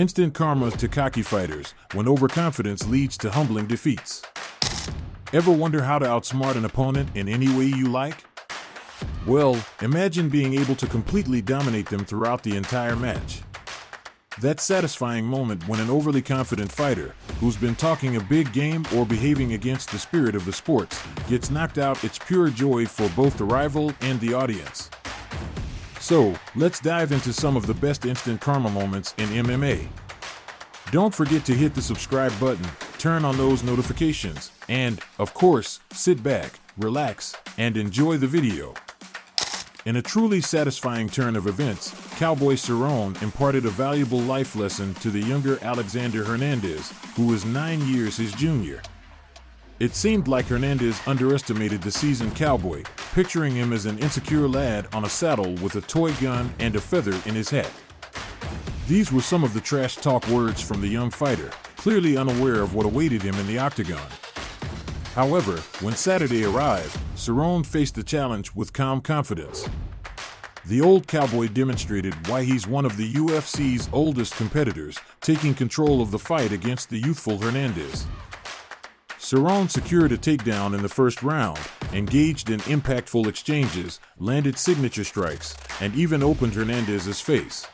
Instant karma to cocky fighters when overconfidence leads to humbling defeats. Ever wonder how to outsmart an opponent in any way you like? Well, imagine being able to completely dominate them throughout the entire match. That satisfying moment when an overly confident fighter, who's been talking a big game or behaving against the spirit of the sports, gets knocked out, it's pure joy for both the rival and the audience. So, let's dive into some of the best instant karma moments in MMA. Don't forget to hit the subscribe button, turn on those notifications, and, of course, sit back, relax, and enjoy the video. In a truly satisfying turn of events, Cowboy Cerrone imparted a valuable life lesson to the younger Alexander Hernandez, who was 9 years his junior. It seemed like Hernandez underestimated the seasoned Cowboy, picturing him as an insecure lad on a saddle with a toy gun and a feather in his hat. These were some of the trash talk words from the young fighter, clearly unaware of what awaited him in the octagon. However, when Saturday arrived, Cerrone faced the challenge with calm confidence. The old Cowboy demonstrated why he's one of the UFC's oldest competitors, taking control of the fight against the youthful Hernandez. Cerrone secured a takedown in the first round, engaged in impactful exchanges, landed signature strikes, and even opened Hernandez's face.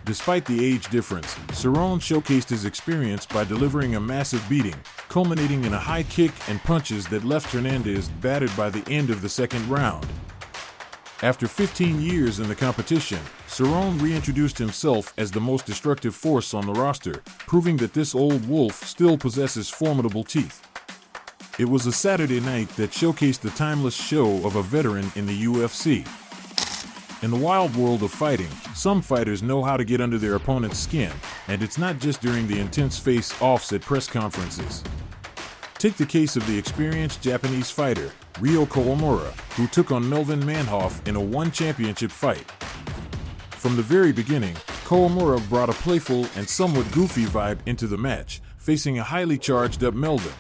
Despite the age difference, Cerrone showcased his experience by delivering a massive beating, culminating in a high kick and punches that left Hernandez battered by the end of the second round. After 15 years in the competition, Cerrone reintroduced himself as the most destructive force on the roster, proving that this old wolf still possesses formidable teeth. It was a Saturday night that showcased the timeless show of a veteran in the UFC. In the wild world of fighting, some fighters know how to get under their opponent's skin, and it's not just during the intense face-offs at press conferences. Take the case of the experienced Japanese fighter, Rio Kawamura, who took on Melvin Manhoef in a one-championship fight. From the very beginning, Kawamura brought a playful and somewhat goofy vibe into the match, facing a highly charged-up Melvin.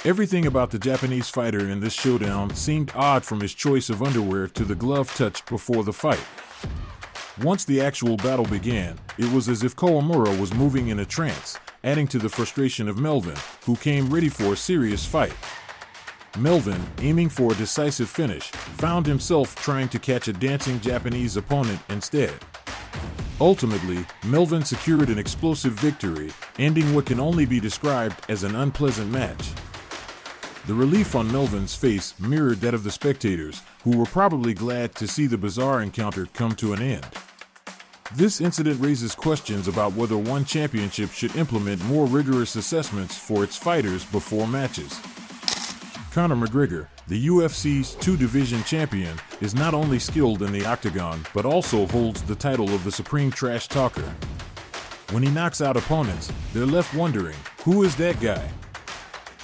Everything about the Japanese fighter in this showdown seemed odd, from his choice of underwear to the glove touch before the fight. Once the actual battle began, it was as if Kawamura was moving in a trance, adding to the frustration of Melvin, who came ready for a serious fight. Melvin, aiming for a decisive finish, found himself trying to catch a dancing Japanese opponent instead. Ultimately, Melvin secured an explosive victory, ending what can only be described as an unpleasant match. The relief on Melvin's face mirrored that of the spectators, who were probably glad to see the bizarre encounter come to an end. This incident raises questions about whether one championship should implement more rigorous assessments for its fighters before matches. Conor McGregor, the UFC's two-division champion, is not only skilled in the octagon but also holds the title of the Supreme Trash Talker. When he knocks out opponents, they're left wondering, who is that guy?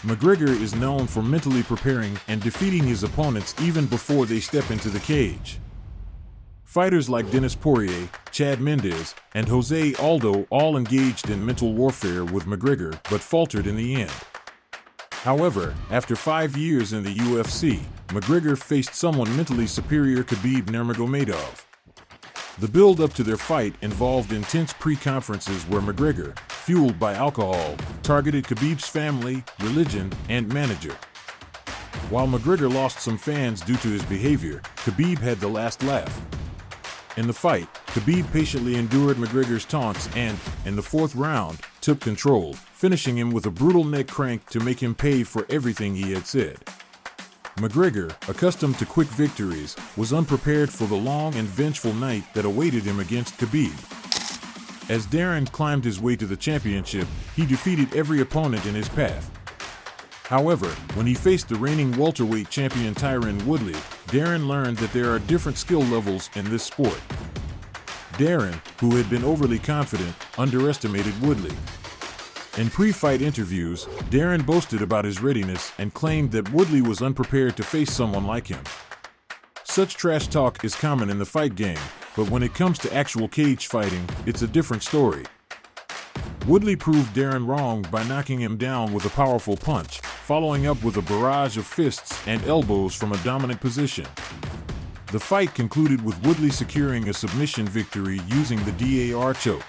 McGregor is known for mentally preparing and defeating his opponents even before they step into the cage. Fighters like Dennis Poirier, Chad Mendes, and Jose Aldo all engaged in mental warfare with McGregor but faltered in the end. However, after 5 years in the UFC, McGregor faced someone mentally superior, Khabib Nurmagomedov. The build-up to their fight involved intense pre-conferences where McGregor, fueled by alcohol, targeted Khabib's family, religion, and manager. While McGregor lost some fans due to his behavior, Khabib had the last laugh. In the fight, Khabib patiently endured McGregor's taunts and, in the fourth round, took control, finishing him with a brutal neck crank to make him pay for everything he had said. McGregor, accustomed to quick victories, was unprepared for the long and vengeful night that awaited him against Khabib. As Darren climbed his way to the championship, he defeated every opponent in his path. However, when he faced the reigning welterweight champion Tyron Woodley, Darren learned that there are different skill levels in this sport. Darren, who had been overly confident, underestimated Woodley. In pre-fight interviews, Darren boasted about his readiness and claimed that Woodley was unprepared to face someone like him. Such trash talk is common in the fight game, but when it comes to actual cage fighting, it's a different story. Woodley proved Darren wrong by knocking him down with a powerful punch, following up with a barrage of fists and elbows from a dominant position. The fight concluded with Woodley securing a submission victory using the DAR choke.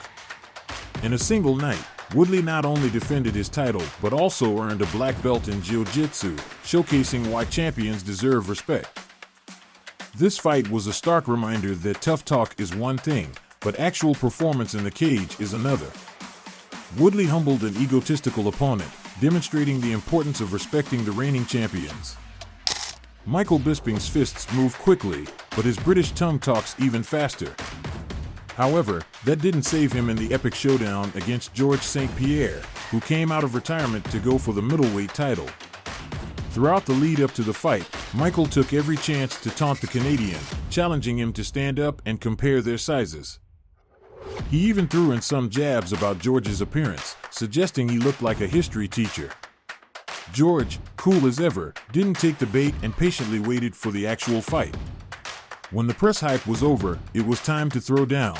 In a single night, Woodley not only defended his title but also earned a black belt in Jiu-Jitsu, showcasing why champions deserve respect. This fight was a stark reminder that tough talk is one thing, but actual performance in the cage is another. Woodley humbled an egotistical opponent, demonstrating the importance of respecting the reigning champions. Michael Bisping's fists move quickly, but his British tongue talks even faster. However, that didn't save him in the epic showdown against Georges St-Pierre, who came out of retirement to go for the middleweight title. Throughout the lead-up to the fight, Michael took every chance to taunt the Canadian, challenging him to stand up and compare their sizes. He even threw in some jabs about George's appearance, suggesting he looked like a history teacher. George, cool as ever, didn't take the bait and patiently waited for the actual fight. When the press hype was over, it was time to throw down.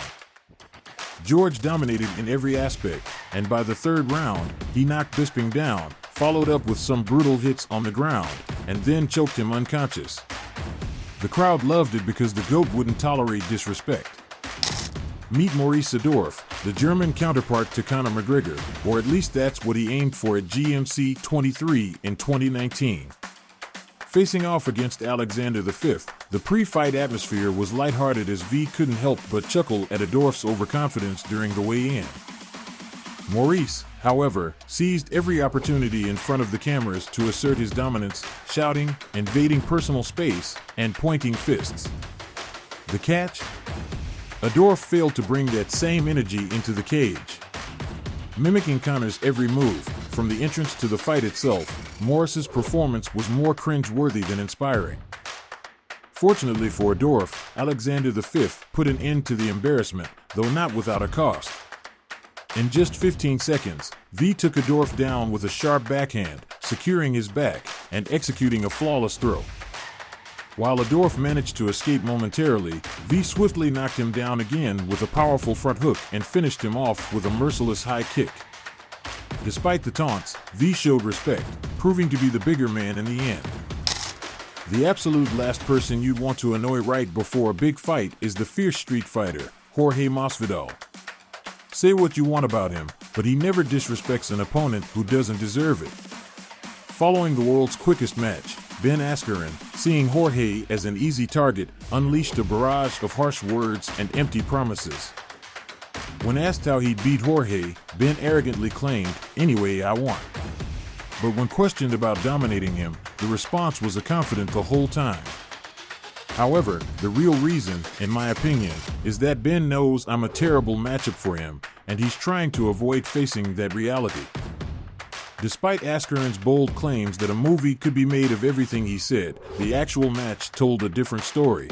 George dominated in every aspect, and by the third round, he knocked Bisping down, followed up with some brutal hits on the ground, and then choked him unconscious. The crowd loved it because the GOAT wouldn't tolerate disrespect. Meet Maurice Adorf, the German counterpart to Conor McGregor, or at least that's what he aimed for at GMC 23 in 2019. Facing off against Alexander V, the pre-fight atmosphere was lighthearted as V couldn't help but chuckle at Adorf's overconfidence during the weigh-in. Maurice, however, seized every opportunity in front of the cameras to assert his dominance, shouting, invading personal space, and pointing fists. The catch? Adorf failed to bring that same energy into the cage. Mimicking Conor's every move, from the entrance to the fight itself, Maurice's performance was more cringe-worthy than inspiring. Fortunately for Adorf, Alexander V put an end to the embarrassment, though not without a cost. In just 15 seconds, V took Adorf down with a sharp backhand, securing his back and executing a flawless throw. While Adorf managed to escape momentarily, V swiftly knocked him down again with a powerful front hook and finished him off with a merciless high kick. Despite the taunts, V showed respect, proving to be the bigger man in the end. The absolute last person you'd want to annoy right before a big fight is the fierce street fighter, Jorge Masvidal. Say what you want about him, but he never disrespects an opponent who doesn't deserve it. Following the world's quickest match, Ben Askren, seeing Jorge as an easy target, unleashed a barrage of harsh words and empty promises. When asked how he'd beat Jorge, Ben arrogantly claimed, "Anyway, I won." But when questioned about dominating him, the response was confident the whole time. However, the real reason, in my opinion, is that Ben knows I'm a terrible matchup for him, and he's trying to avoid facing that reality. Despite Askren's bold claims that a movie could be made of everything he said, the actual match told a different story.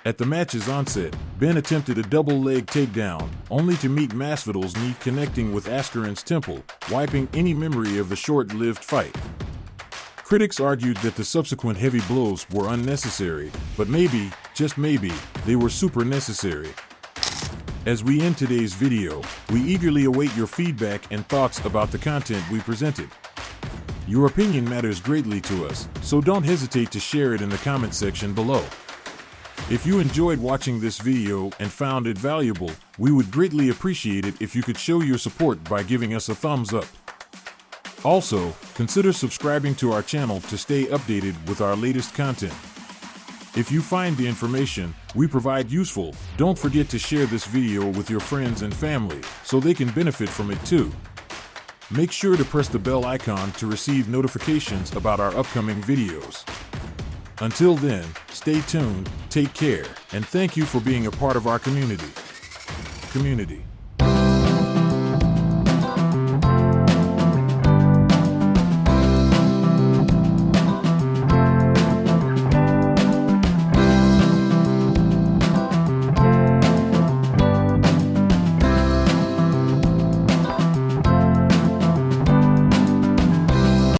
At the match's onset, Ben attempted a double-leg takedown, only to meet Masvidal's knee connecting with Askren's temple, wiping any memory of the short-lived fight. Critics argued that the subsequent heavy blows were unnecessary, but maybe, just maybe, they were super necessary. As we end today's video, we eagerly await your feedback and thoughts about the content we presented. Your opinion matters greatly to us, so don't hesitate to share it in the comment section below. If you enjoyed watching this video and found it valuable, we would greatly appreciate it if you could show your support by giving us a thumbs up. Also, consider subscribing to our channel to stay updated with our latest content. If you find the information we provide useful, don't forget to share this video with your friends and family so they can benefit from it too. Make sure to press the bell icon to receive notifications about our upcoming videos. Until then, stay tuned, take care, and thank you for being a part of our community.